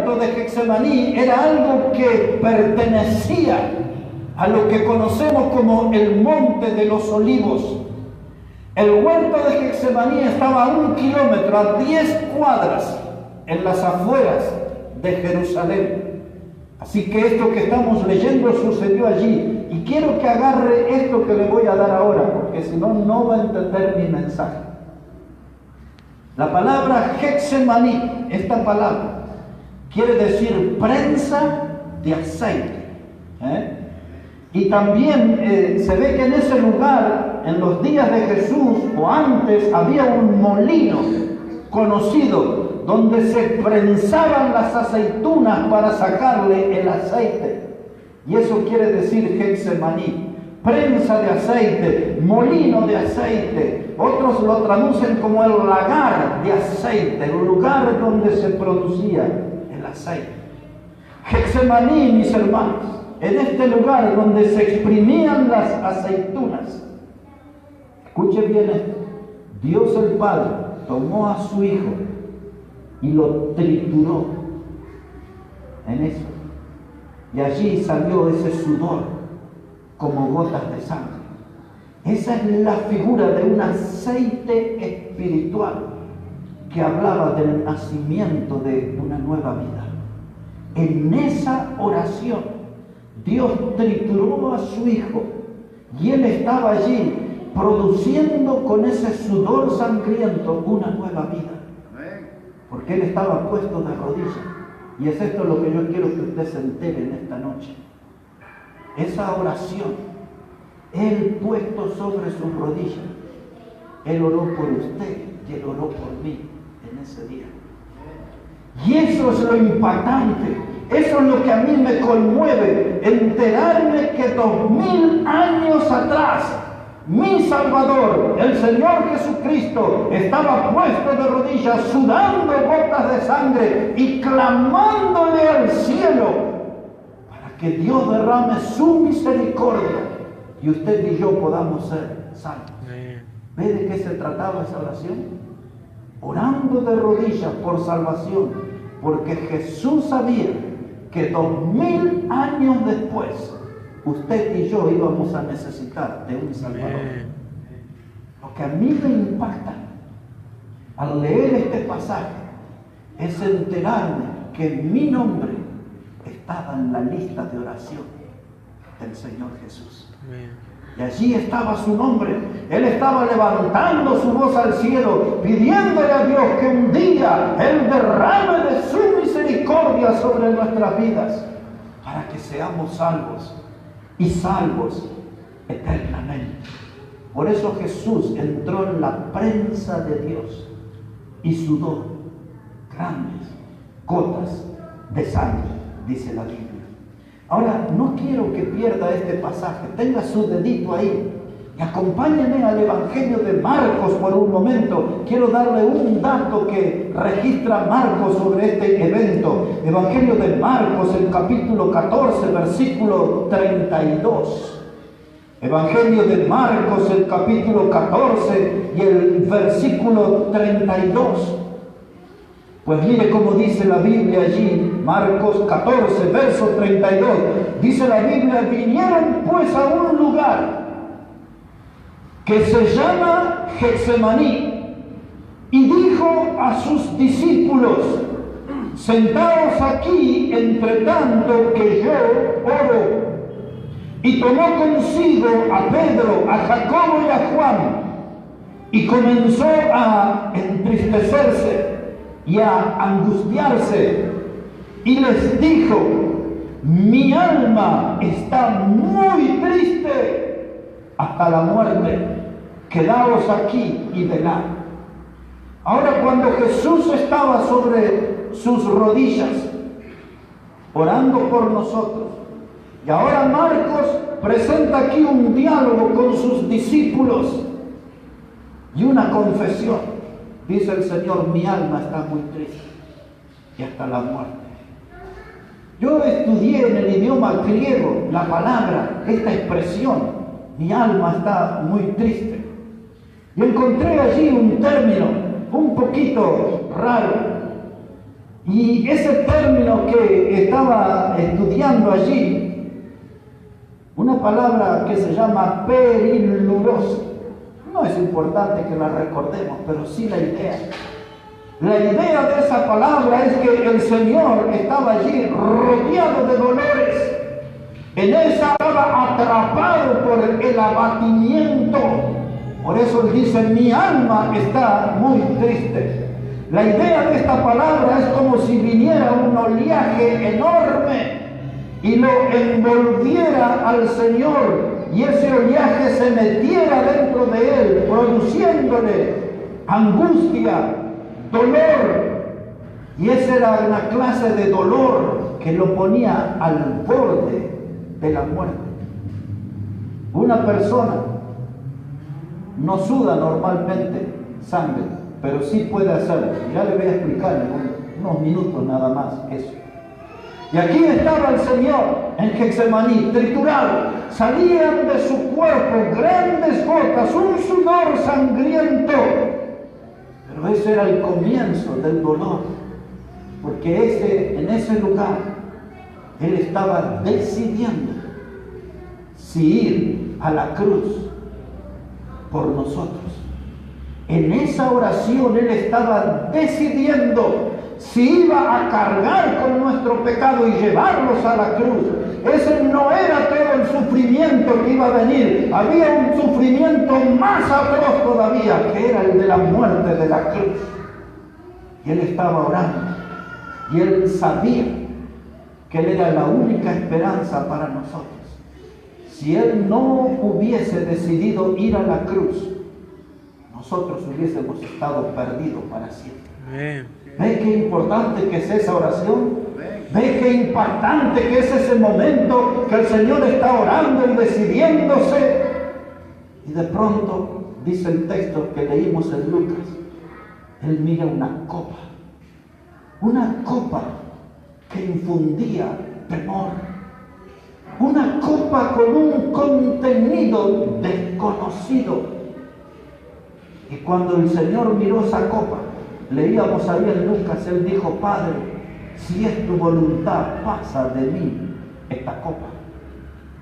huerto de Getsemaní era algo que pertenecía a lo que conocemos como el Monte de los Olivos. El huerto de Getsemaní estaba a 1 kilómetro, a 10 cuadras, en las afueras de Jerusalén. Así que esto que estamos leyendo sucedió allí. Y quiero que agarre esto que le voy a dar ahora, porque si no, no va a entender mi mensaje. La palabra Getsemaní, esta palabra, quiere decir prensa de aceite. Y también se ve que en ese lugar, en los días de Jesús o antes, había un molino conocido donde se prensaban las aceitunas para sacarle el aceite. Y eso quiere decir Getsemaní, prensa de aceite, molino de aceite. Otros lo traducen como el lagar de aceite, el lugar donde se producía el aceite. Getsemaní, mis hermanos, en este lugar donde se exprimían las aceitunas. Escuche bien esto. Dios el Padre tomó a su Hijo y lo trituró en eso. Y allí salió ese sudor como gotas de sangre. Esa es la figura de un aceite espiritual que hablaba del nacimiento de una nueva vida. En esa oración, Dios trituró a su Hijo y Él estaba allí produciendo con ese sudor sangriento una nueva vida. Porque Él estaba puesto de rodillas. Y es esto lo que yo quiero que usted se entere en esta noche. Esa oración, Él puesto sobre sus rodillas, Él oró por usted y Él oró por mí en ese día. Y eso es lo impactante, eso es lo que a mí me conmueve, enterarme que 2000 años atrás, mi Salvador, el Señor Jesucristo, estaba puesto de rodillas, sudando gotas de sangre y clamándole al cielo para que Dios derrame su misericordia y usted y yo podamos ser salvos. ¿Ve de qué se trataba esa oración? Orando de rodillas por salvación, porque Jesús sabía que 2000 años después usted y yo íbamos a necesitar de un Salvador. Lo que a mí me impacta al leer este pasaje es enterarme que mi nombre estaba en la lista de oración del Señor Jesús. Y allí estaba su nombre. Él estaba levantando su voz al cielo, pidiéndole a Dios que un día Él derrame de su misericordia sobre nuestras vidas, para que seamos salvos y salvos eternamente. Por eso Jesús entró en la prensa de Dios y sudó grandes gotas de sangre, dice la Biblia. Ahora, no quiero que pierda este pasaje. Tenga su dedito ahí y acompáñenme al Evangelio de Marcos por un momento. Quiero darle un dato que registra Marcos sobre este evento. Evangelio de Marcos, el capítulo 14, versículo 32. Evangelio de Marcos, el capítulo 14 y el versículo 32. Pues mire cómo dice la Biblia allí, Marcos 14, verso 32. Dice la Biblia: vinieron pues a un lugar que se llama Getsemaní, y dijo a sus discípulos: sentaos aquí entre tanto que yo oro. Y tomó consigo a Pedro, a Jacobo y a Juan, y comenzó a entristecerse y a angustiarse, y les dijo: mi alma está muy triste hasta la muerte, quedaos aquí y velad. Ahora, cuando Jesús estaba sobre sus rodillas orando por nosotros, y ahora Marcos presenta aquí un diálogo con sus discípulos y una confesión. Dice el Señor: mi alma está muy triste y hasta la muerte. Yo estudié en el idioma griego la palabra, esta expresión, mi alma está muy triste. Y encontré allí un término un poquito raro. Y ese término que estaba estudiando allí, una palabra que se llama perilurosa, no es importante que la recordemos, pero sí la idea. La idea de esa palabra es que el Señor estaba allí rodeado de dolores. En esa estaba atrapado por el abatimiento. Por eso él dice, mi alma está muy triste. La idea de esta palabra es como si viniera un oleaje enorme y lo envolviera al Señor, y ese oleaje se metiera dentro de él, produciéndole angustia, dolor. Y esa era una clase de dolor que lo ponía al borde de la muerte. Una persona no suda normalmente sangre, pero sí puede hacerlo. Ya le voy a explicar en unos minutos nada más eso. Y aquí estaba el Señor en Getsemaní, triturado. Salían de su cuerpo grandes gotas, un sudor sangriento. Pero ese era el comienzo del dolor, porque en ese lugar Él estaba decidiendo si ir a la cruz por nosotros. En esa oración Él estaba decidiendo si iba a cargar con nuestro pecado y llevarlos a la cruz. Ese no era todo el sufrimiento que iba a venir. Había un sufrimiento más atroz todavía, que era el de la muerte de la cruz. Y Él estaba orando. Y Él sabía que Él era la única esperanza para nosotros. Si Él no hubiese decidido ir a la cruz, nosotros hubiésemos estado perdidos para siempre. ¿Ve qué importante que es esa oración? ¿Ve qué impactante que es ese momento que el Señor está orando y decidiéndose? Y de pronto, dice el texto que leímos en Lucas, Él mira una copa que infundía temor, una copa con un contenido desconocido. Y cuando el Señor miró esa copa, leíamos ahí en Lucas, Él dijo, Padre, si es tu voluntad, pasa de mí esta copa,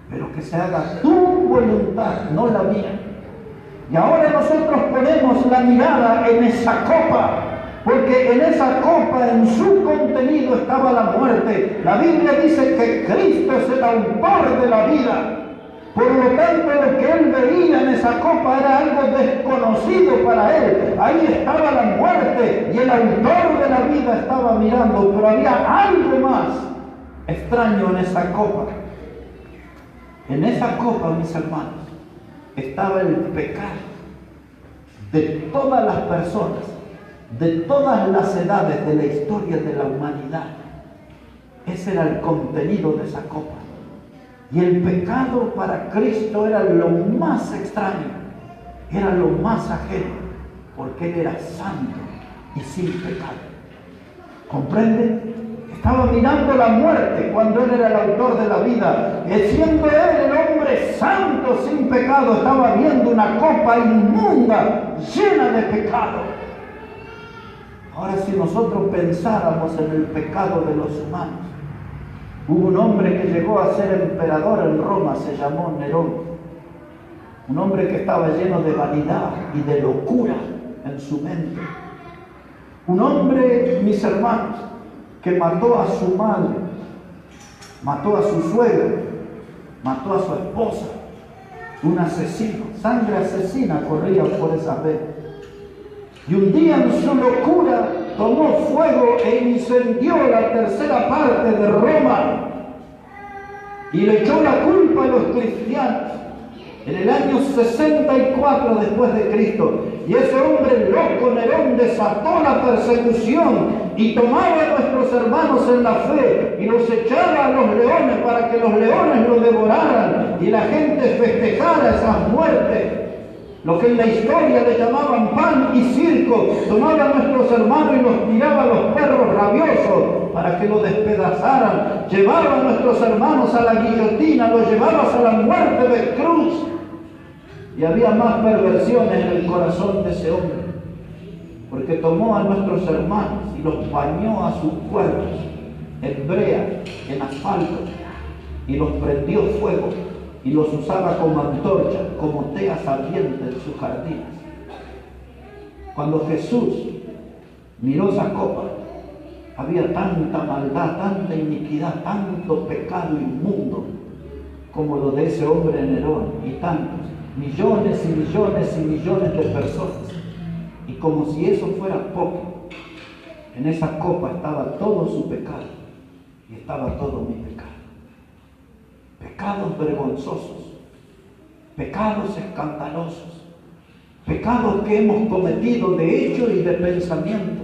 pero que se haga tu voluntad, no la mía. Y ahora nosotros ponemos la mirada en esa copa, porque en esa copa, en su contenido, estaba la muerte. La Biblia dice que Cristo es el autor de la vida. Por lo tanto, lo que Él veía en esa copa era algo desconocido para Él. Ahí estaba la muerte y el autor de la vida estaba mirando, pero había algo más extraño en esa copa. En esa copa, mis hermanos, estaba el pecado de todas las personas, de todas las edades de la historia de la humanidad. Ese era el contenido de esa copa. Y el pecado para Cristo era lo más extraño, era lo más ajeno, porque Él era santo y sin pecado. ¿Comprende? Estaba mirando la muerte cuando Él era el autor de la vida. Siendo Él el hombre santo sin pecado, estaba viendo una copa inmunda, llena de pecado. Ahora, si nosotros pensáramos en el pecado de los humanos, hubo un hombre que llegó a ser emperador en Roma, se llamó Nerón. Un hombre que estaba lleno de vanidad y de locura en su mente. Un hombre, mis hermanos, que mató a su madre, mató a su suegra, mató a su esposa. Un asesino, sangre asesina corría por esa venas. Y un día en su locura tomó fuego e incendió la tercera parte de Roma y le echó la culpa a los cristianos en el año 64 después de Cristo. Y ese hombre loco, Nerón, desató la persecución y tomaba a nuestros hermanos en la fe y los echaba a los leones para que los leones lo devoraran y la gente festejara esas muertes. Lo que en la historia le llamaban pan y circo. Tomaba a nuestros hermanos y los tiraba a los perros rabiosos para que lo despedazaran. Llevaba a nuestros hermanos a la guillotina, los llevaba a la muerte de cruz. Y había más perversiones en el corazón de ese hombre, porque tomó a nuestros hermanos y los bañó a sus cuerpos en brea, en asfalto, y los prendió fuego y los usaba como antorcha, como teas ardientes en sus jardines. Cuando Jesús miró esa copa, había tanta maldad, tanta iniquidad, tanto pecado inmundo como lo de ese hombre Nerón y tantos, millones y millones y millones de personas. Y como si eso fuera poco, en esa copa estaba todo su pecado y estaba todo mi pecado. Pecados vergonzosos, pecados escandalosos, pecados que hemos cometido de hecho y de pensamiento.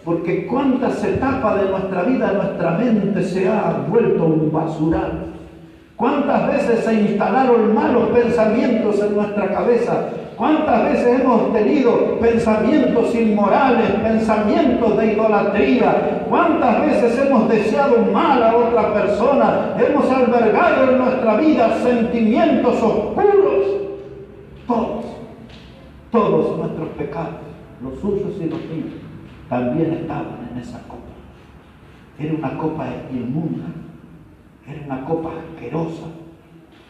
Porque cuántas etapas de nuestra vida, nuestra mente se ha vuelto un basural. Cuántas veces se instalaron malos pensamientos en nuestra cabeza. Cuántas veces hemos tenido pensamientos inmorales, pensamientos de idolatría. Cuántas veces hemos deseado mal a otra persona. Hemos albergado en nuestra vida sentimientos oscuros. Todos nuestros pecados, los suyos y los míos, también estaban en esa copa. Era una copa inmunda, era una copa asquerosa,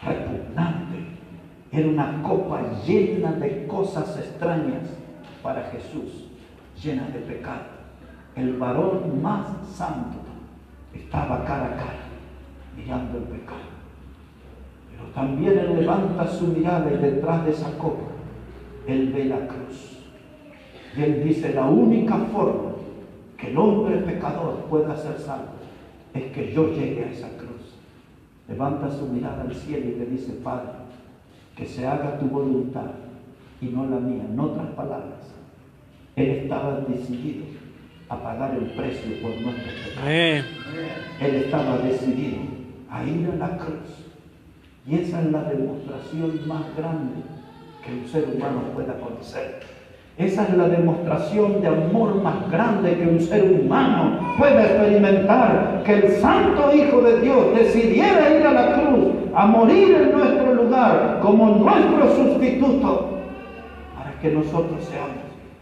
repugnante, era una copa llena de cosas extrañas para Jesús, llena de pecado. El varón más santo estaba cara a cara mirando el pecado. Pero también él levanta su mirada y detrás de esa copa él ve la cruz. Y él dice, la única forma que el hombre pecador pueda ser salvo es que yo llegue a esa cruz. Levanta su mirada al cielo y le dice, Padre, que se haga tu voluntad y no la mía. En otras palabras, él estaba decidido a pagar el precio por nuestros pecados. Él estaba decidido a ir a la cruz. Y esa es la demostración más grande que un ser humano pueda conocer. Esa es la demostración de amor más grande que un ser humano puede experimentar, que el Santo Hijo de Dios decidiera ir a la cruz, a morir en nuestro lugar como nuestro sustituto, para que nosotros seamos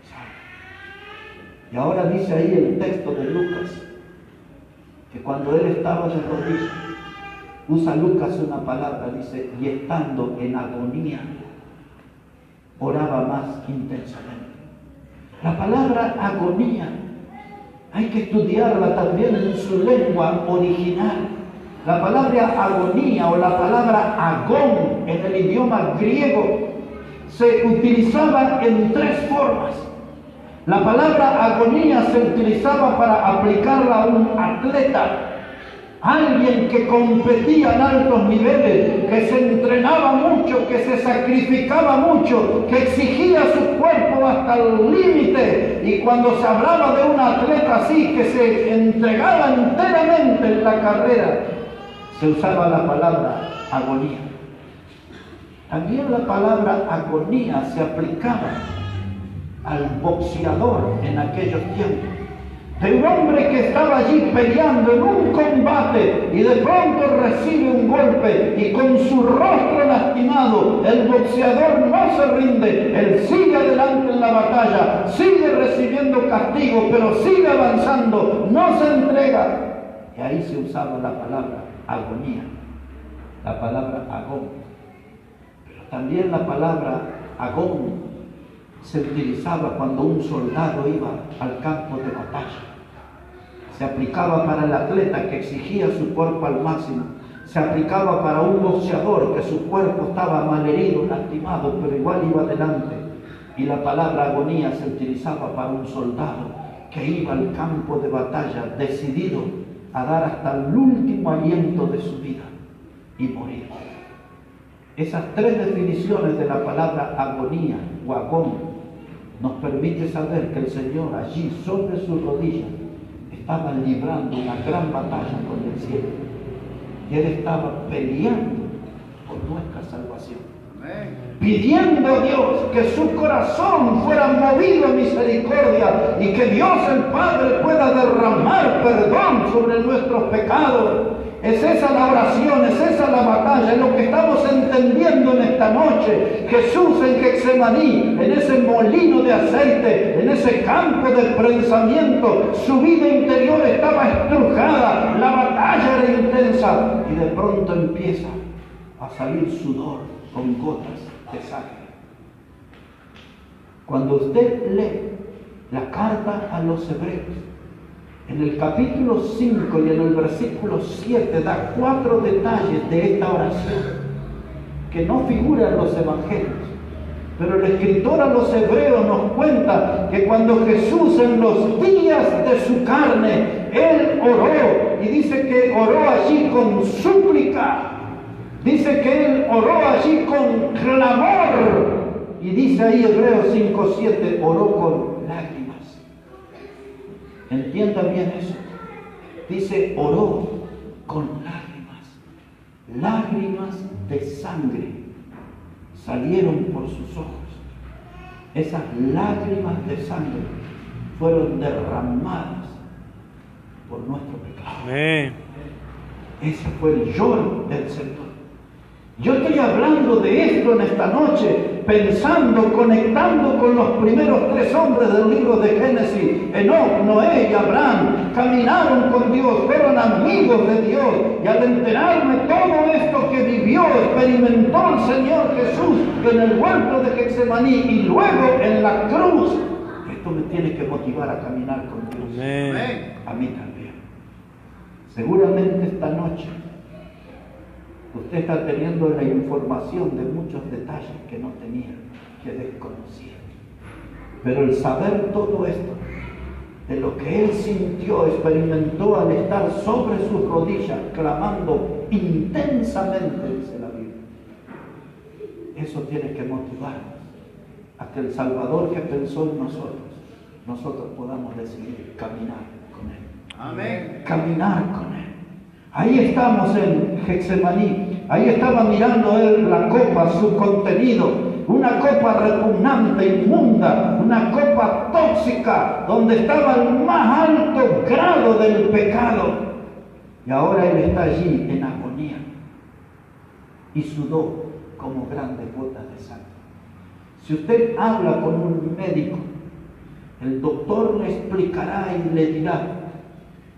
salvos. Y ahora dice ahí el texto de Lucas, que cuando él estaba de rodillas, usa Lucas una palabra, dice, y estando en agonía, oraba más intensamente. La palabra agonía hay que estudiarla también en su lengua original. La palabra agonía o la palabra agón en el idioma griego se utilizaba en tres formas. La palabra agonía se utilizaba para aplicarla a un atleta, alguien que competía en altos niveles, que se entrenaba mucho, que se sacrificaba mucho, que exigía su cuerpo hasta el límite. Y cuando se hablaba de un atleta así, que se entregaba enteramente en la carrera, se usaba la palabra agonía. También la palabra agonía se aplicaba al boxeador en aquellos tiempos. De un hombre que estaba allí peleando en un combate y de pronto recibe un golpe y con su rostro lastimado, el boxeador no se rinde, él sigue adelante en la batalla, sigue recibiendo castigo, pero sigue avanzando, no se entrega. Y ahí se usaba la palabra agonía, la palabra agón. Pero también la palabra agón se utilizaba cuando un soldado iba al campo de batalla. Se aplicaba para el atleta que exigía su cuerpo al máximo. Se aplicaba para un boxeador que su cuerpo estaba malherido, lastimado, pero igual iba adelante. Y la palabra agonía se utilizaba para un soldado que iba al campo de batalla decidido a dar hasta el último aliento de su vida y morir. Esas tres definiciones de la palabra agonía o agón nos permite saber que el Señor allí sobre sus rodillas estaba librando una gran batalla con el cielo. Y Él estaba peleando por nuestra salvación. pidiendo a Dios que su corazón fuera movido a misericordia y que Dios el Padre pueda derramar perdón sobre nuestros pecados. Es esa la oración, es esa la batalla, es lo que estamos entendiendo en esta noche. Jesús en Getsemaní, en ese molino de aceite, en ese campo de prensamiento, su vida interior estaba estrujada, la batalla era intensa y de pronto empieza a salir sudor con gotas de sangre. Cuando usted lee la carta a los hebreos, en el capítulo 5 y en el versículo 7 da 4 detalles de esta oración que no figuran en los evangelios. Pero el escritor a los hebreos nos cuenta que cuando Jesús en los días de su carne, Él oró, y dice que oró allí con súplica, dice que Él oró allí con clamor, y dice ahí Hebreos 5:7, oró con lágrimas. Entienda bien eso. Dice, oró con lágrimas. Lágrimas de sangre salieron por sus ojos. Esas lágrimas de sangre fueron derramadas por nuestro pecado. Amén. Ese fue el lloro del Señor. Yo estoy hablando de esto en esta noche, pensando, conectando con los primeros 3 hombres del libro de Génesis. Enoc, Noé y Abraham caminaron con Dios, fueron amigos de Dios. Y al enterarme todo esto que vivió, experimentó el Señor Jesús en el huerto de Getsemaní y luego en la cruz, esto me tiene que motivar a caminar con Dios. Amén. A mí también. Seguramente esta noche usted está teniendo la información de muchos detalles que no tenía, que desconocía. Pero el saber todo esto, de lo que él sintió, experimentó al estar sobre sus rodillas, clamando intensamente, dice la Biblia, eso tiene que motivarnos a que el Salvador que pensó en nosotros podamos decidir caminar con él. Amén. Caminar con él. Ahí estamos en Getsemaní, ahí estaba mirando él la copa, su contenido, una copa repugnante, inmunda, una copa tóxica, donde estaba el más alto grado del pecado. Y ahora él está allí en agonía y sudó como grandes gotas de sangre. Si usted habla con un médico, el doctor le explicará y le dirá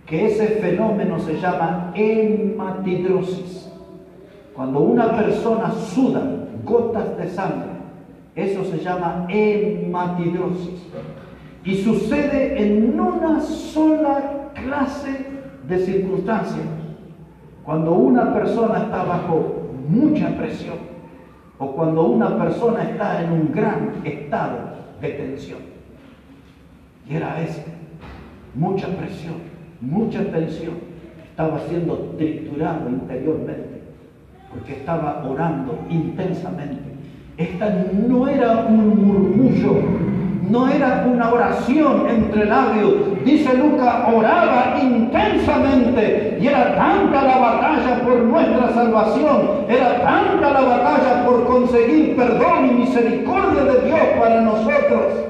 que ese fenómeno se llama hematidrosis. Cuando una persona suda gotas de sangre, eso se llama hematidrosis. Y sucede en una sola clase de circunstancias. Cuando una persona está bajo mucha presión o cuando una persona está en un gran estado de tensión. Y era mucha presión, mucha tensión, estaba siendo triturado interiormente, porque estaba orando intensamente. Esta no era un murmullo, no era una oración entre labios. Dice Lucas, oraba intensamente, y era tanta la batalla por nuestra salvación, era tanta la batalla por conseguir perdón y misericordia de Dios para nosotros,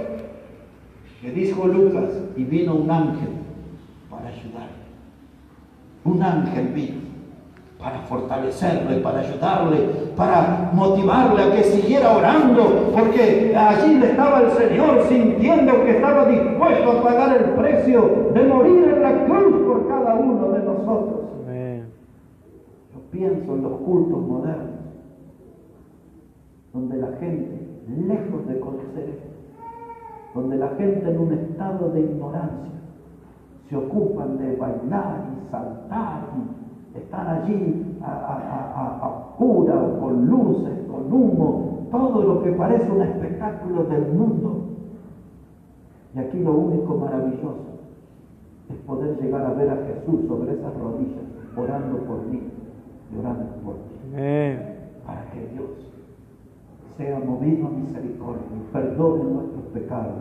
que dijo Lucas, y vino un ángel para ayudarle. Un ángel vino para fortalecerle, para ayudarle, para motivarle a que siguiera orando, porque allí estaba el Señor sintiendo que estaba dispuesto a pagar el precio de morir en la cruz por cada uno de nosotros. Amén. Yo pienso en los cultos modernos, donde la gente, lejos de conocer esto, donde la gente en un estado de ignorancia se ocupan de bailar y saltar y están allí a pura o con luces, con humo, todo lo que parece un espectáculo del mundo. Y aquí lo único maravilloso es poder llegar a ver a Jesús sobre esas rodillas, orando por mí y orando por ti. Amén. Para que Dios sea movido a misericordia y perdone nuestros pecados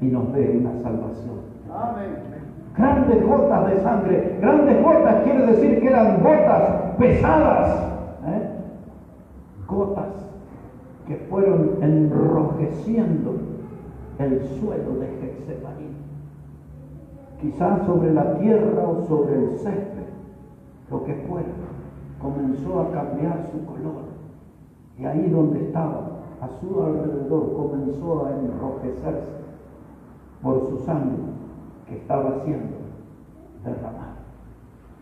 y nos dé una salvación. Amén. Grandes gotas de sangre. Grandes gotas quiere decir que eran gotas pesadas. Gotas que fueron enrojeciendo el suelo de Getsemaní. Quizás sobre la tierra o sobre el césped, lo que fuera, comenzó a cambiar su color. Y ahí donde estaba, a su alrededor, comenzó a enrojecerse por su sangre que estaba siendo derramada.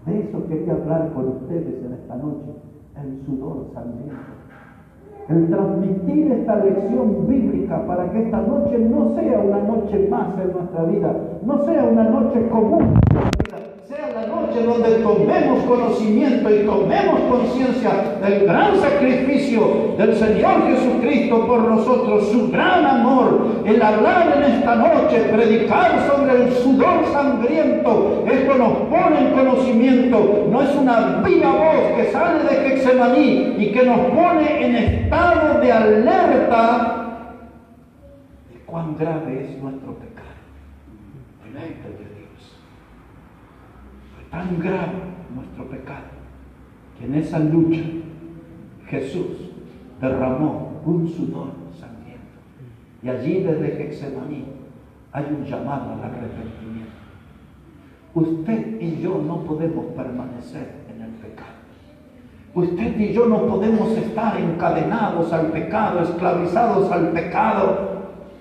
De eso quería hablar con ustedes en esta noche, el sudor sangriento. El transmitir esta lección bíblica para que esta noche no sea una noche más en nuestra vida, no sea una noche común en nuestra vida, sea la noche donde tomemos conocimiento y tomemos conciencia del gran sacrificio del Señor Jesucristo por nosotros, su gran amor. El hablar en esta noche, predicar sobre el sudor sangriento, esto nos pone en conocimiento, no es una viva voz que sale de Getsemaní y que nos pone en estado de alerta de cuán grave es nuestro pecado delante de Dios. Fue tan grave nuestro pecado que en esa lucha Jesús derramó un sudor sangriento. Y allí desde Getsemaní hay un llamado al arrepentimiento. Usted y yo no podemos permanecer en el pecado. Usted y yo no podemos estar encadenados al pecado, esclavizados al pecado.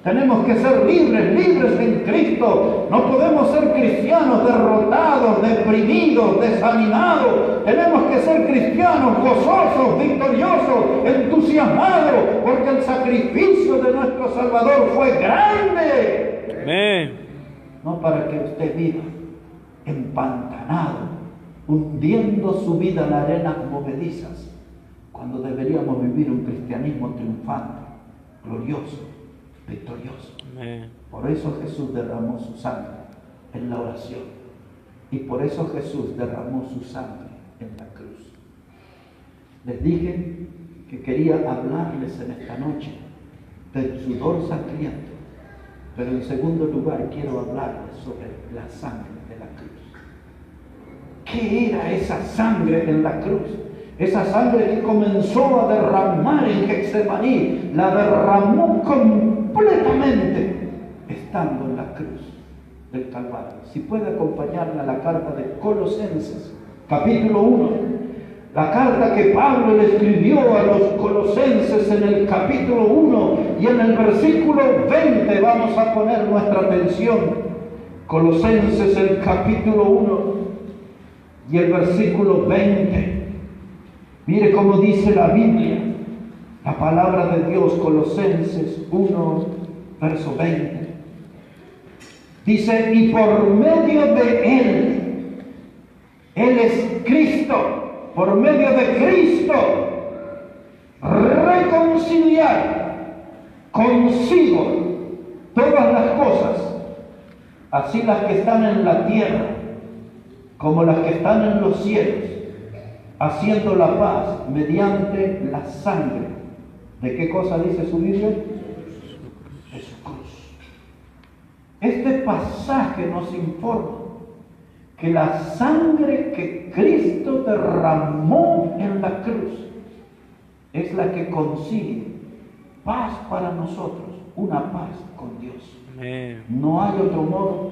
Tenemos que ser libres en Cristo. No podemos ser cristianos derrotados, deprimidos, desanimados. Tenemos que ser cristianos gozosos, victoriosos, entusiasmados, porque el sacrificio de nuestro Salvador fue grande. Amén. No para que usted viva empantanado, hundiendo su vida en arenas movedizas, cuando deberíamos vivir un cristianismo triunfante, glorioso, victorioso. Amén. Por eso Jesús derramó su sangre en la oración, y por eso Jesús derramó su sangre en la cruz. Les dije que quería hablarles en esta noche del sudor sangriento, pero en segundo lugar quiero hablarles sobre la sangre de la cruz. ¿Qué era esa sangre en la cruz? Esa sangre que comenzó a derramar en Getsemaní, la derramó completamente estando en la cruz del Calvario. Si puede acompañarme a la carta de Colosenses, capítulo 1. La carta que Pablo le escribió a los colosenses en el capítulo 1 y en el versículo 20 vamos a poner nuestra atención. Colosenses, el capítulo 1 y el versículo 20. Mire cómo dice la Biblia, la palabra de Dios, Colosenses 1, verso 20. Dice, y por medio de Él es Cristo, por medio de Cristo, reconciliar consigo todas las cosas, así las que están en la tierra como las que están en los cielos, haciendo la paz mediante la sangre. ¿De qué cosa dice su Biblia? De su cruz. Este pasaje nos informa que la sangre que Cristo derramó en la cruz es la que consigue paz para nosotros, una paz con Dios. Amén. No hay otro modo,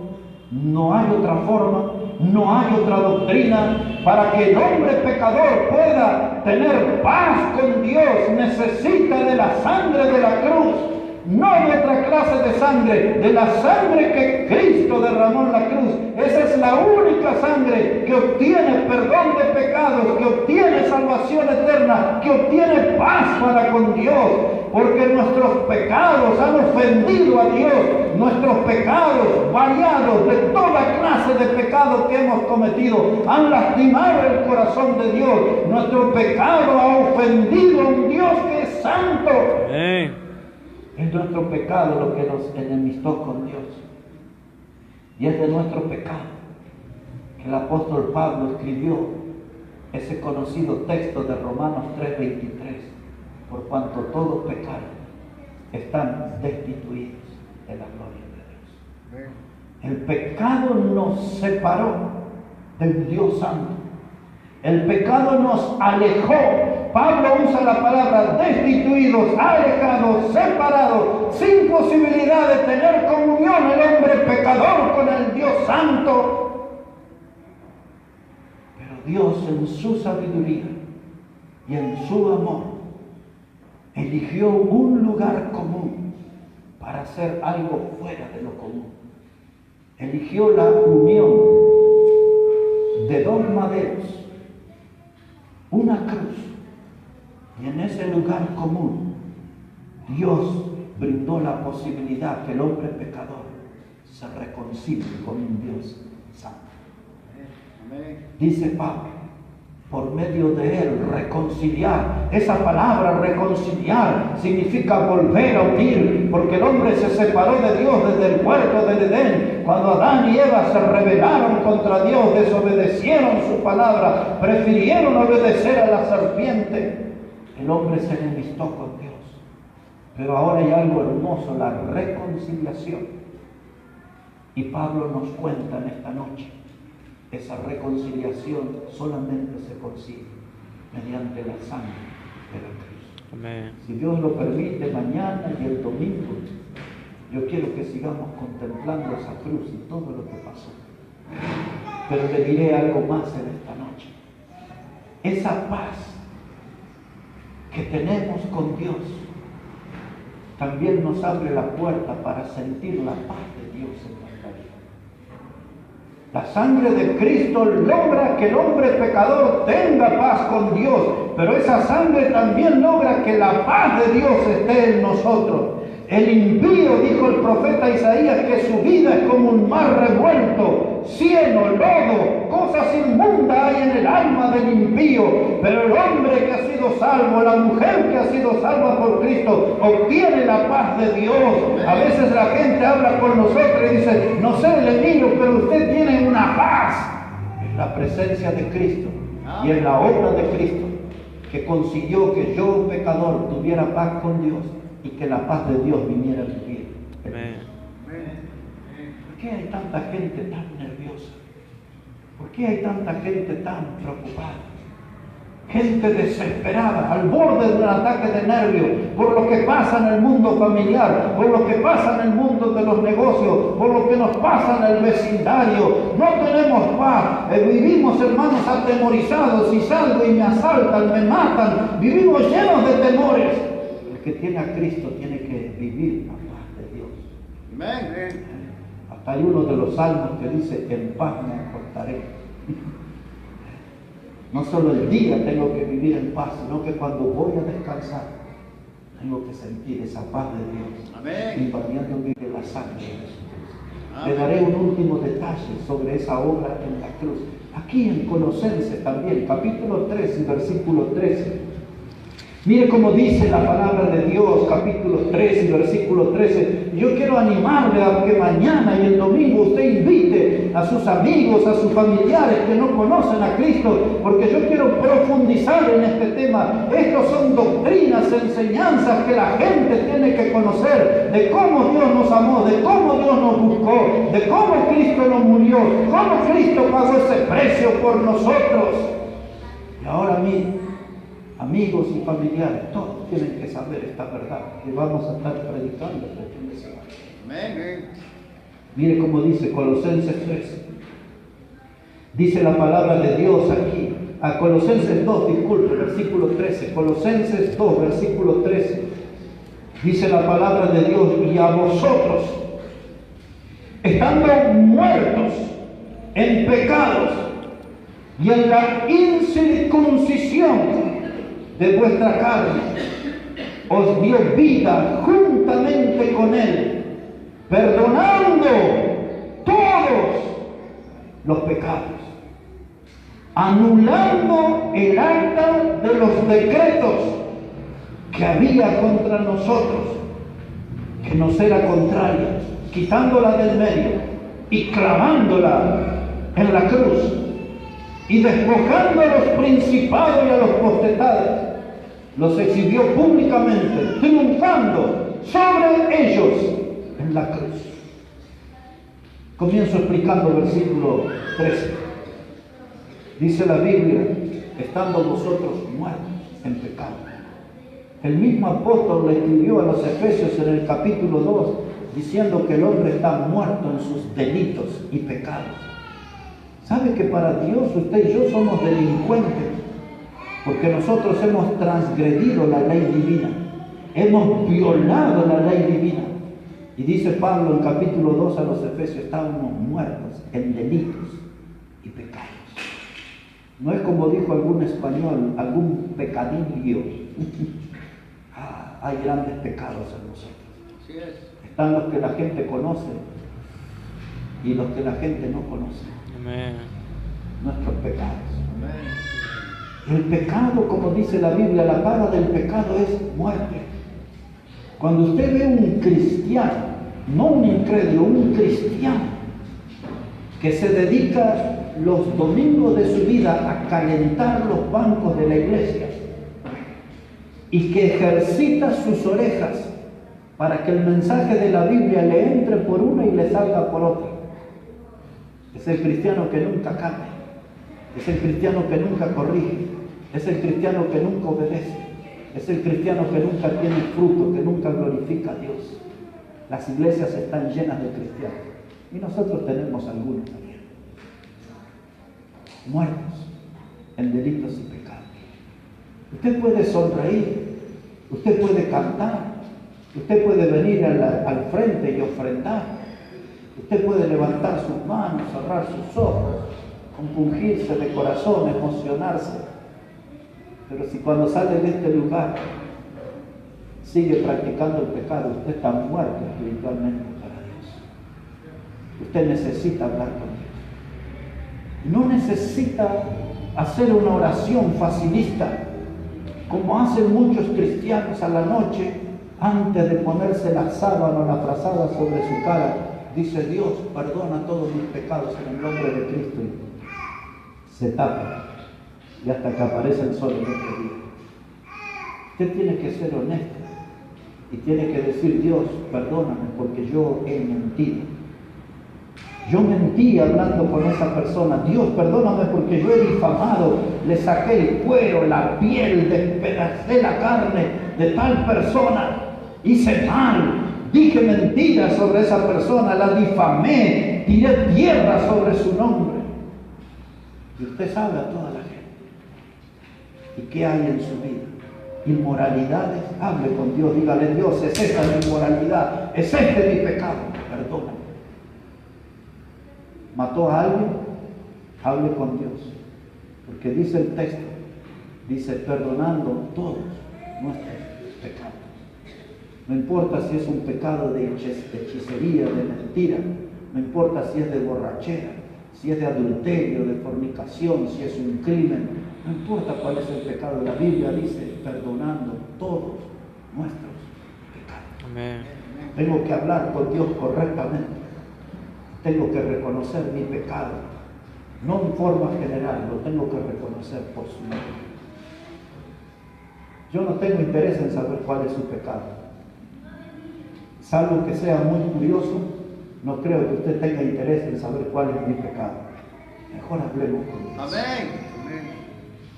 no hay otra forma, no hay otra doctrina para que el hombre pecador pueda tener paz con Dios. Necesita de la sangre de la cruz, no de otra clase de sangre, de la sangre que Cristo derramó en la cruz. Esa es la única sangre que obtiene perdón de pecados, que obtiene salvación eterna, que obtiene paz para con Dios. Porque nuestros pecados han ofendido a Dios, nuestros pecados variados, de toda clase de pecados que hemos cometido, han lastimado el corazón de Dios. Nuestro pecado ha ofendido a un Dios que es santo. Amén. Es nuestro pecado lo que nos enemistó con Dios. Y es de nuestro pecado que el apóstol Pablo escribió ese conocido texto de Romanos 3:23. Por cuanto todos pecaron, están destituidos de la gloria de Dios. El pecado nos separó del Dios santo. El pecado nos alejó Pablo usa la palabra destituidos, alejados, separados, sin posibilidad de tener comunión el hombre pecador con el Dios santo. Pero Dios en su sabiduría y en su amor eligió un lugar común para hacer algo fuera de lo común. Eligió la unión de dos maderos, una cruz, y en ese lugar común Dios brindó la posibilidad que el hombre pecador se reconcilie con un Dios santo. Dice Pablo, por medio de él reconciliar. Esa palabra reconciliar significa volver a unir, porque el hombre se separó de Dios desde el huerto del Edén. Cuando Adán y Eva se rebelaron contra Dios, desobedecieron su palabra, prefirieron obedecer a la serpiente, el hombre se enemistó con Dios. Pero ahora hay algo hermoso, la reconciliación. Y Pablo nos cuenta en esta noche, esa reconciliación solamente se consigue mediante la sangre de la cruz. Amén. Si Dios lo permite, mañana y el domingo, yo quiero que sigamos contemplando esa cruz y todo lo que pasó. Pero le diré algo más en esta noche. Esa paz que tenemos con Dios también nos abre la puerta para sentir la paz de Dios en nuestra vida. La sangre de Cristo logra que el hombre pecador tenga paz con Dios, pero esa sangre también logra que la paz de Dios esté en nosotros. El impío, dijo el profeta Isaías, que su vida es como un mar revuelto, cieno, lodo, cosas inmundas hay en el alma del impío, pero el hombre que ha sido salvo, la mujer que ha sido salva por Cristo, obtiene la paz de Dios. A veces la gente habla con nosotros y dice, no sé, le digo, pero usted tiene una paz. En la presencia de Cristo y en la obra de Cristo, que consiguió que yo, pecador, tuviera paz con Dios y que la paz de Dios viniera a mi vida. ¿Por qué hay tanta gente tan nerviosa? ¿Por qué hay tanta gente tan preocupada? Gente desesperada, al borde de un ataque de nervios, por lo que pasa en el mundo familiar, por lo que pasa en el mundo de los negocios, por lo que nos pasa en el vecindario. No tenemos paz. Vivimos, hermanos, atemorizados. Si salgo y me asaltan, me matan. Vivimos llenos de temores. El que tiene a Cristo tiene que vivir la paz de Dios. Amén. Hasta hay uno de los salmos que dice, en paz me acostaré. No solo el día tengo que vivir en paz, sino que cuando voy a descansar, tengo que sentir esa paz de Dios. Amén. Invadiéndome de la sangre de Jesús. Le daré un último detalle sobre esa obra en la cruz. Aquí en Colosenses también, capítulo 3 y versículo 13. Mire cómo dice la palabra de Dios, capítulo 3 y versículo 13. Yo quiero animarle a que mañana y el domingo usted invite a sus amigos, a sus familiares que no conocen a Cristo, porque yo quiero profundizar en este tema. Estos son doctrinas, enseñanzas que la gente tiene que conocer, de cómo Dios nos amó, de cómo Dios nos buscó, de cómo Cristo nos murió, cómo Cristo pagó ese precio por nosotros. Y ahora a mí, amigos y familiares, todos tienen que saber esta verdad que vamos a estar predicando este fin de semana. Amén. Mire cómo dice Colosenses 3. Dice la palabra de Dios aquí. A Colosenses 2, disculpe, versículo 13. Colosenses 2, versículo 13. Dice la palabra de Dios, y a vosotros, estando muertos en pecados y en la incircuncisión de vuestra carne, os dio vida juntamente con Él, perdonando todos los pecados, anulando el acta de los decretos que había contra nosotros, que nos era contraria, quitándola del medio y clavándola en la cruz, y despojando a los principados y a los potestades, los exhibió públicamente, triunfando sobre ellos en la cruz. Comienzo explicando el versículo 13. Dice la Biblia, estando vosotros muertos en pecado. El mismo apóstol le escribió a los Efesios en el capítulo 2 diciendo que el hombre está muerto en sus delitos y pecados. ¿Sabe que para Dios usted y yo somos delincuentes? Porque nosotros hemos transgredido la ley divina, hemos violado la ley divina. Y dice Pablo en capítulo 2 a los Efesios, estábamos muertos en delitos y pecados. No es como dijo algún español, algún pecadillo. Hay grandes pecados en nosotros. Así es. Están los que la gente conoce y los que la gente no conoce. Amén. Nuestros pecados. Amén. El pecado, como dice la Biblia, la paga del pecado es muerte. Cuando usted ve un cristiano, no un incrédulo, un cristiano, que se dedica los domingos de su vida a calentar los bancos de la iglesia y que ejercita sus orejas para que el mensaje de la Biblia le entre por una y le salga por otra, es el cristiano que nunca cambia, es el cristiano que nunca corrige, es el cristiano que nunca obedece, es el cristiano que nunca tiene fruto, que nunca glorifica a Dios. Las iglesias están llenas de cristianos y nosotros tenemos algunos también, muertos en delitos y pecados. Usted puede sonreír, usted puede cantar, usted puede venir al frente y ofrendar, usted puede levantar sus manos, cerrar sus ojos, compungirse de corazón, emocionarse. Pero si cuando sale de este lugar sigue practicando el pecado, usted está muerto espiritualmente para Dios. Usted necesita hablar con Dios. No necesita hacer una oración facilista, como hacen muchos cristianos a la noche, antes de ponerse la sábana o la frazada sobre su cara. Dice: Dios, perdona todos mis pecados en el nombre de Cristo. Y se tapa. Y hasta que aparece el sol en otro día. Usted tiene que ser honesto y tiene que decir: Dios, perdóname porque yo he mentido. Yo mentí hablando con esa persona. Dios, perdóname porque yo he difamado, le saqué el cuero, la piel, despedacé la carne de tal persona. Hice mal, dije mentiras sobre esa persona, la difamé, tiré tierra sobre su nombre. Y usted sabe a toda la gente. ¿Y qué hay en su vida? Inmoralidades. Hable con Dios, dígale: Dios, es esta mi inmoralidad, es este mi pecado, perdóname. ¿Mató a alguien? Hable con Dios, porque dice el texto, dice: perdonando todos nuestros pecados. No importa si es un pecado de hechicería, de mentira, no importa si es de borrachera, si es de adulterio, de fornicación, si es un crimen, no importa cuál es el pecado. La Biblia dice: perdonando todos nuestros pecados. Amén. Tengo que hablar con Dios correctamente. Tengo que reconocer mi pecado, no en forma general, lo tengo que reconocer por su nombre. Yo no tengo interés en saber cuál es su pecado. Salvo que sea muy curioso, no creo que usted tenga interés en saber cuál es mi pecado. Mejor hablemos con Dios. Amén.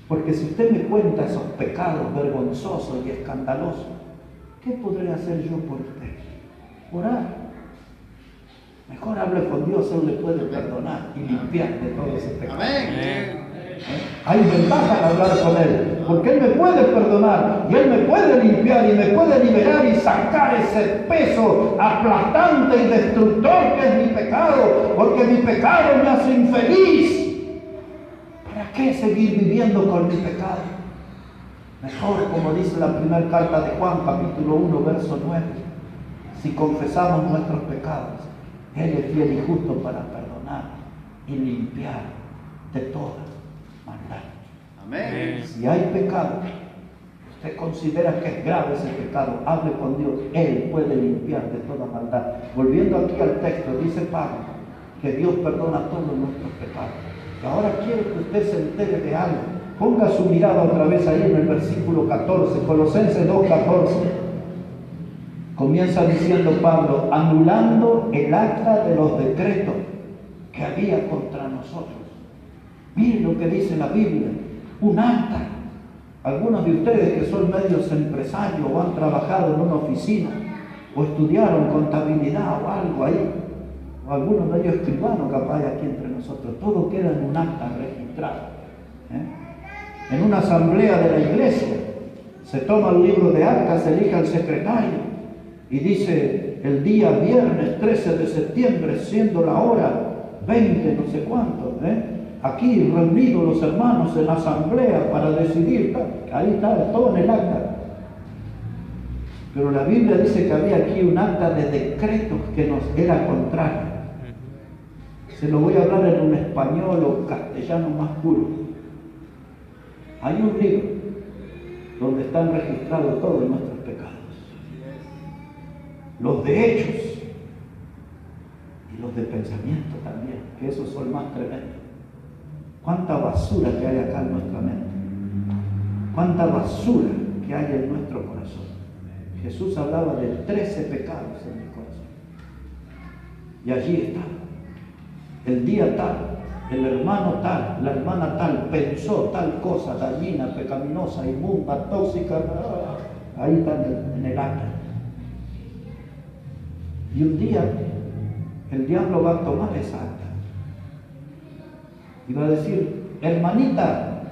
Porque si usted me cuenta esos pecados vergonzosos y escandalosos, ¿qué podré hacer yo por usted? Orar. Mejor hable con Dios, Él le puede perdonar y limpiar de todo ese pecado. Amén. Hay ventaja en hablar con Él, porque Él me puede perdonar y Él me puede limpiar y me puede liberar y sacar ese peso aplastante y destructor que es mi pecado, porque mi pecado me hace infeliz. ¿Para qué seguir viviendo con mi pecado? Mejor, como dice la primera carta de Juan, capítulo 1, verso 9, si confesamos nuestros pecados, Él es fiel y justo para perdonar y limpiar de toda maldad. Amén. Si hay pecado, usted considera que es grave ese pecado, hable con Dios, Él puede limpiar de toda maldad. Volviendo aquí al texto, dice Pablo que Dios perdona todos nuestros pecados. Y ahora quiero que usted se entere de algo. Ponga su mirada otra vez ahí en el versículo 14, Colosenses 2:14. Comienza diciendo Pablo: anulando el acta de los decretos que había contra nosotros. Miren lo que dice la Biblia: un acta Algunos de ustedes que son medios empresarios o han trabajado en una oficina o estudiaron contabilidad o algo ahí, o algunos de ellos escribanos capaz aquí entre nosotros, todo queda en un acta registrado. En una asamblea de la iglesia se toma el libro de actas, se elige al secretario y dice el día viernes 13 de septiembre, siendo la hora 20, no sé cuánto, aquí reunidos los hermanos en la asamblea para decidir, ahí está, todo en el acta. Pero la Biblia dice que había aquí un acta de decretos que nos era contrario. Se lo voy a hablar en un español o castellano más puro. Hay un libro donde están registrados todos nuestros pecados. Los de hechos y los de pensamiento también, que esos son más tremendos. Cuánta basura que hay acá en nuestra mente. Cuánta basura que hay en nuestro corazón. Jesús hablaba de 13 pecados en el corazón. Y allí está. El día tal, el hermano tal, la hermana tal, pensó tal cosa, dañina, pecaminosa, inmunda, tóxica. Ahí está en el acta. Y un día el diablo va a tomar esa acta y va a decir, hermanita,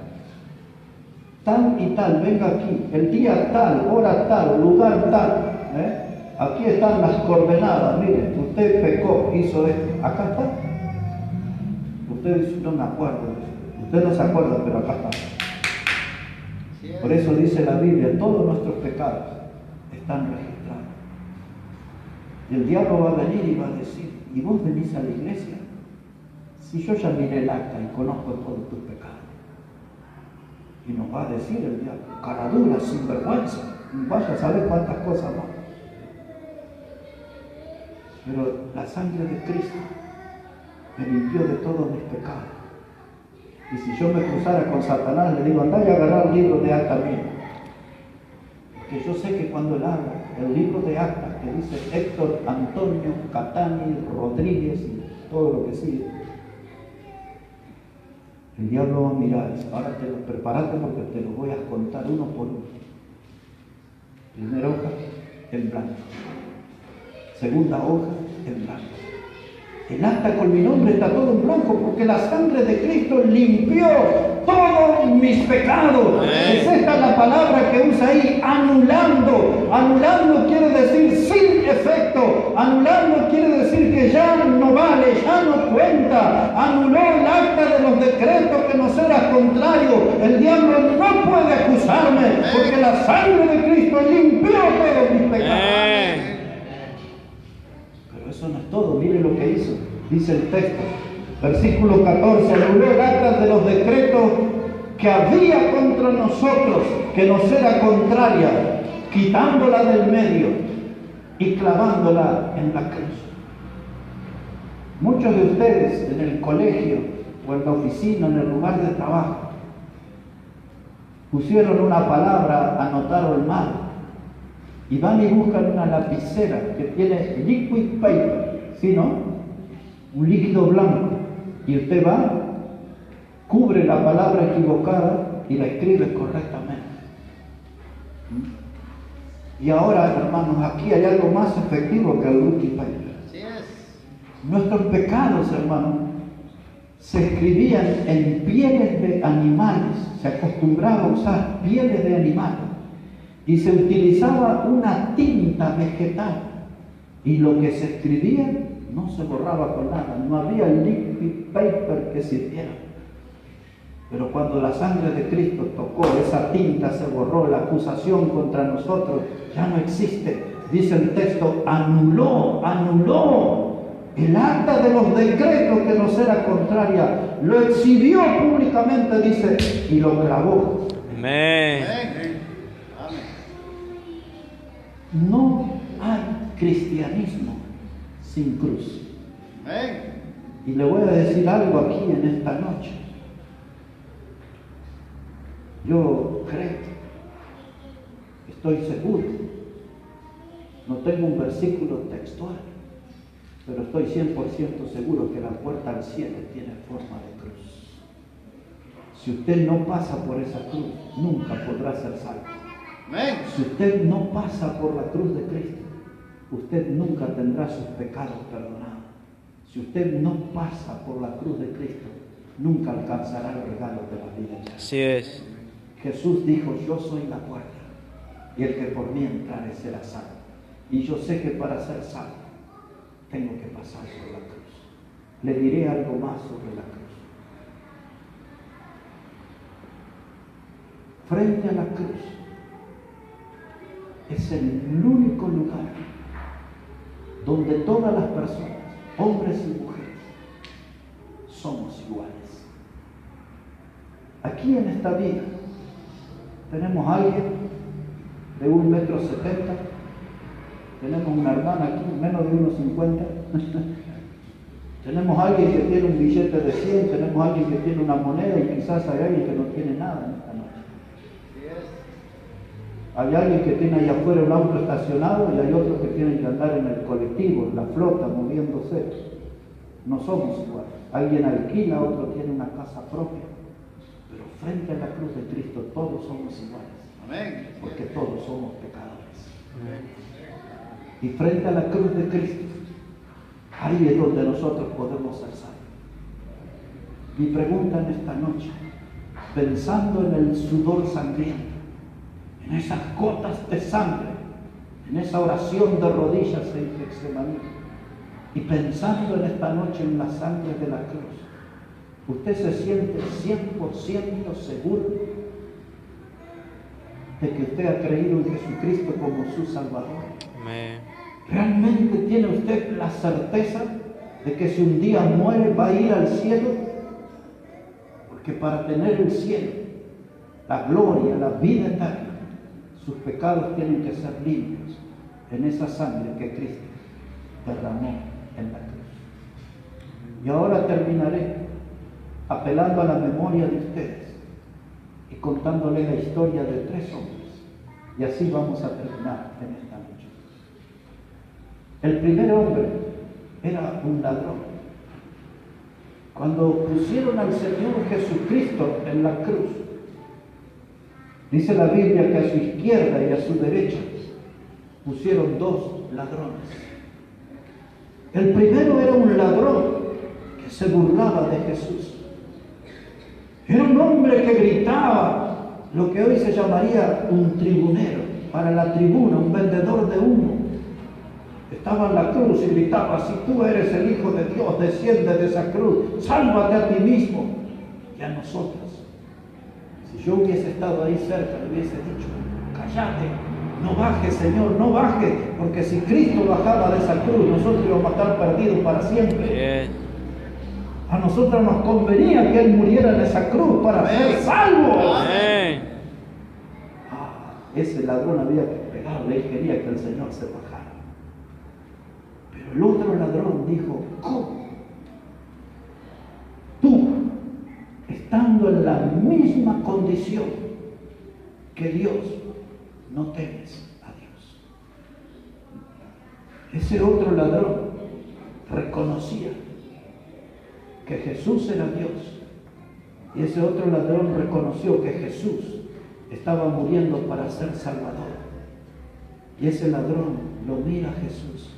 tal y tal, venga aquí, el día tal, hora tal, lugar tal, aquí están las coordenadas, mire, usted pecó, hizo esto, acá está. Usted dice, no me acuerdo, usted no se acuerda, pero acá está. Por eso dice la Biblia, todos nuestros pecados están registrados. Y el diablo va a venir y va a decir, ¿y vos venís a la iglesia? Si yo ya miré el acta y conozco todos tus pecados. Y nos va a decir el diablo, cara dura, sinvergüenza, vaya a saber cuántas cosas más. Pero la sangre de Cristo me limpió de todos mis pecados. Y si yo me cruzara con Satanás, le digo, andá y agarrar el libro de acta mío. Porque yo sé que cuando él habla, el libro de acta que dice Héctor Antonio Catani Rodríguez y todo lo que sigue, el diablo va a mirar y dice, ahora prepárate porque te lo voy a contar uno por uno. Primera hoja, en blanco. Segunda hoja, en blanco. El acta con mi nombre está todo en blanco porque la sangre de Cristo limpió todos mis pecados. Es esta la palabra que usa ahí, anulando. Anulando quiere decir sin efecto. Anulando quiere decir que ya no vale, ya no cuenta. Anuló el acta de los decretos que nos era contrario. El diablo no puede acusarme porque la sangre de Cristo limpió todos mis pecados. Eso no es todo, mire lo que hizo, dice el texto, versículo 14, anuló el acta de los decretos que había contra nosotros, que nos era contraria, quitándola del medio y clavándola en la cruz. Muchos de ustedes en el colegio o en la oficina, en el lugar de trabajo, pusieron una palabra, anotaron mal, y van y buscan una lapicera que tiene liquid paper, ¿sí, no? Un líquido blanco. Y usted va, cubre la palabra equivocada y la escribe correctamente. Y ahora, hermanos, aquí hay algo más efectivo que el liquid paper. Así es. Nuestros pecados, hermanos, se escribían en pieles de animales. Se acostumbraba a usar pieles de animales. Y se utilizaba una tinta vegetal y lo que se escribía no se borraba con nada, no había liquid paper que sirviera. Pero cuando la sangre de Cristo tocó, esa tinta se borró, la acusación contra nosotros ya no existe. Dice el texto, anuló el acta de los decretos que nos era contraria, lo exhibió públicamente, dice, y lo clavó. Amén. No hay cristianismo sin cruz. Y le voy a decir algo aquí en esta noche. Yo creo, estoy seguro, no tengo un versículo textual, pero estoy 100% seguro que la puerta al cielo tiene forma de cruz. Si usted no pasa por esa cruz, nunca podrá ser salvo. Amén. Si usted no pasa por la cruz de Cristo, usted nunca tendrá sus pecados perdonados. Si usted no pasa por la cruz de Cristo, nunca alcanzará el regalo de la vida eterna. Así es. Jesús dijo, yo soy la puerta, y el que por mí entrare será salvo. Y yo sé que para ser salvo, tengo que pasar por la cruz. Le diré algo más sobre la cruz. Frente a la cruz, es el único lugar donde todas las personas, hombres y mujeres, somos iguales. Aquí en esta vida tenemos a alguien de 1,70 metros, tenemos una hermana aquí menos de 1,50 tenemos a alguien que tiene un billete de 100, tenemos a alguien que tiene una moneda y quizás hay alguien que no tiene nada en esta noche. Hay alguien que tiene allá afuera un auto estacionado y hay otro que tiene que andar en el colectivo, en la flota, moviéndose. No somos iguales. Alguien alquila, otro tiene una casa propia. Pero frente a la cruz de Cristo todos somos iguales. Amén. Porque todos somos pecadores. Y frente a la cruz de Cristo, ahí es donde nosotros podemos ser salvos. Mi pregunta en esta noche, pensando en el sudor sangriento, en esas gotas de sangre, en esa oración de rodillas en Getsemaní, y pensando en esta noche en la sangre de la cruz, ¿usted se siente 100% seguro de que usted ha creído en Jesucristo como su Salvador? Amén. ¿Realmente tiene usted la certeza de que si un día muere va a ir al cielo? Porque para tener el cielo, la gloria, la vida eterna, sus pecados tienen que ser limpios en esa sangre que Cristo derramó en la cruz. Y ahora terminaré apelando a la memoria de ustedes y contándole la historia de 3 hombres. Y así vamos a terminar en esta noche. El primer hombre era un ladrón. Cuando pusieron al Señor Jesucristo en la cruz, dice la Biblia que a su izquierda y a su derecha pusieron 2 ladrones. El primero era un ladrón que se burlaba de Jesús. Era un hombre que gritaba, lo que hoy se llamaría un tribunero, para la tribuna, un vendedor de humo. Estaba en la cruz y gritaba, si tú eres el Hijo de Dios, desciende de esa cruz, sálvate a ti mismo y a nosotros. Si yo hubiese estado ahí cerca, le hubiese dicho, cállate, no bajes, Señor, no bajes, porque si Cristo bajaba de esa cruz, nosotros íbamos a estar perdidos para siempre. Bien. A nosotros nos convenía que Él muriera en esa cruz para ser salvos. Amén. Ese ladrón había que pegarle, él quería que el Señor se bajara. Pero el otro ladrón dijo, ¿cómo? Tú, estando en la misma condición que Dios, no temes a Dios. Ese otro ladrón reconocía que Jesús era Dios. Y ese otro ladrón reconoció que Jesús estaba muriendo para ser Salvador. Y ese ladrón lo mira a Jesús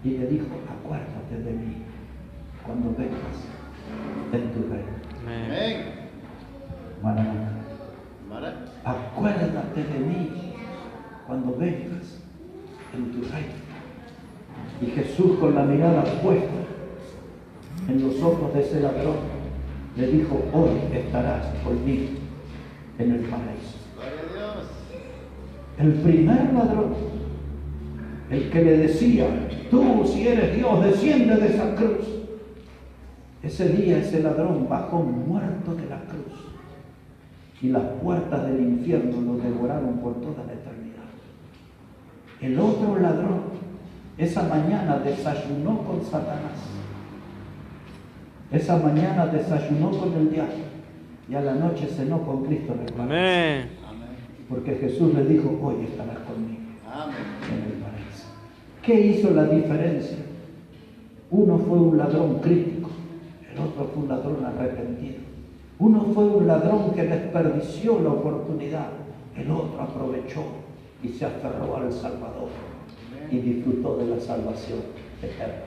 y le dijo, acuérdate de mí cuando vengas en tu reino. Amén. Maranatha. Amén. Acuérdate de mí cuando vengas en tu reino. Y Jesús, con la mirada puesta en los ojos de ese ladrón, le dijo, hoy estarás conmigo en el paraíso. Gloria a Dios. El primer ladrón, el que le decía, tú si eres Dios, desciende de esa cruz. Ese día ese ladrón bajó muerto de la cruz y las puertas del infierno lo devoraron por toda la eternidad. El otro ladrón esa mañana desayunó con Satanás. Esa mañana desayunó con el diablo y a la noche cenó con Cristo en el paraíso. Amén. Amén. Porque Jesús le dijo, hoy estarás conmigo Amén. en el paraíso. ¿Qué hizo la diferencia? Uno fue un ladrón crítico, el otro fue un ladrón arrepentido. Uno fue un ladrón que desperdició la oportunidad, el otro aprovechó y se aferró al Salvador y disfrutó de la salvación eterna.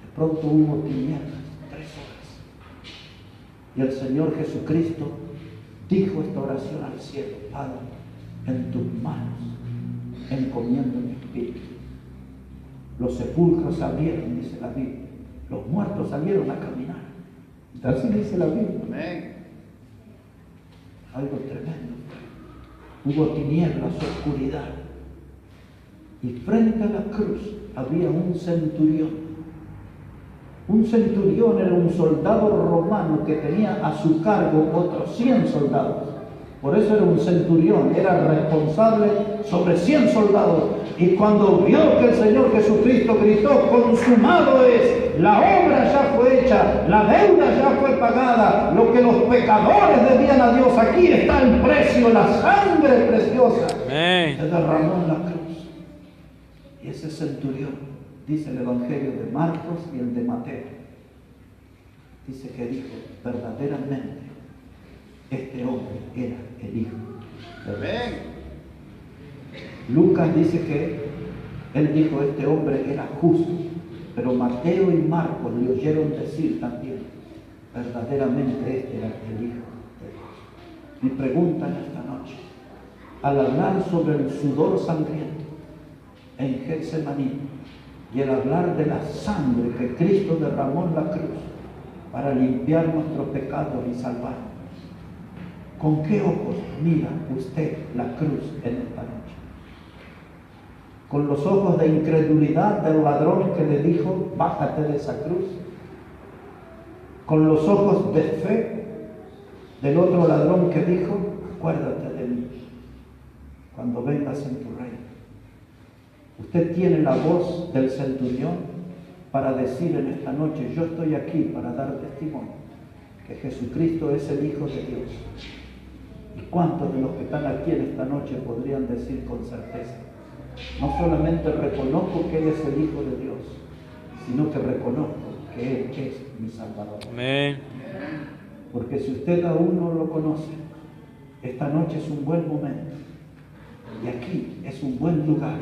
De pronto hubo tinieblas, 3 horas, y el Señor Jesucristo dijo esta oración al cielo: Padre, en tus manos encomiendo mi espíritu. Los sepulcros se abrieron, dice la Biblia. Los muertos salieron a caminar. Así dice la Biblia. Amén. Algo tremendo. Hubo tinieblas, oscuridad. Y frente a la cruz había un centurión. Un centurión era un soldado romano que tenía a su cargo otros 100 soldados. Por eso era un centurión, era responsable sobre 100 soldados. Y cuando vio que el Señor Jesucristo gritó: consumado es, la obra ya fue hecha, la deuda ya fue pagada, lo que los pecadores debían a Dios, aquí está el precio, la sangre preciosa se derramó en la cruz. Y ese centurión, dice el Evangelio de Marcos y el de Mateo, dice que dijo: verdaderamente este hombre era el Hijo de Dios. Amén. Lucas dice que él dijo: este hombre era justo. Pero Mateo y Marcos le oyeron decir también: verdaderamente este era el Hijo de Dios. Mi pregunta en esta noche, al hablar sobre el sudor sangriento en Getsemaní y el hablar de la sangre que Cristo derramó en la cruz para limpiar nuestros pecados y salvarnos, ¿con qué ojos mira usted la cruz en esta noche? ¿Con los ojos de incredulidad del ladrón que le dijo: bájate de esa cruz? ¿Con los ojos de fe del otro ladrón que dijo: acuérdate de mí cuando vengas en tu reino? Usted tiene la voz del centurión para decir en esta noche: yo estoy aquí para dar testimonio que Jesucristo es el Hijo de Dios. ¿Y cuántos de los que están aquí en esta noche podrían decir con certeza: no solamente reconozco que Él es el Hijo de Dios, sino que reconozco que Él es mi Salvador? Amén. Porque si usted aún no lo conoce, esta noche es un buen momento y aquí es un buen lugar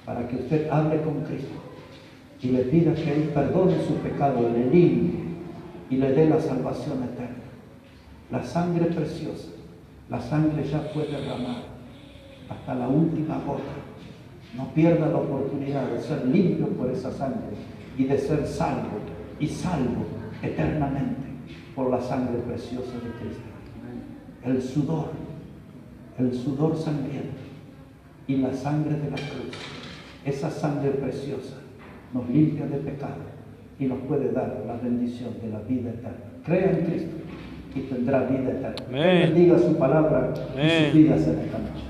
para que usted hable con Cristo y le pida que Él perdone su pecado, le limpie y le dé la salvación eterna. La sangre preciosa, la sangre ya fue derramada hasta la última gota. No pierda la oportunidad de ser limpio por esa sangre y de ser salvo y salvo eternamente por la sangre preciosa de Cristo. El sudor sangriento y la sangre de la cruz, esa sangre preciosa nos limpia de pecado y nos puede dar la bendición de la vida eterna. Crea en Cristo y tendrá vida eterna. Amén. Bendiga su palabra y Amén. sus vidas en esta noche.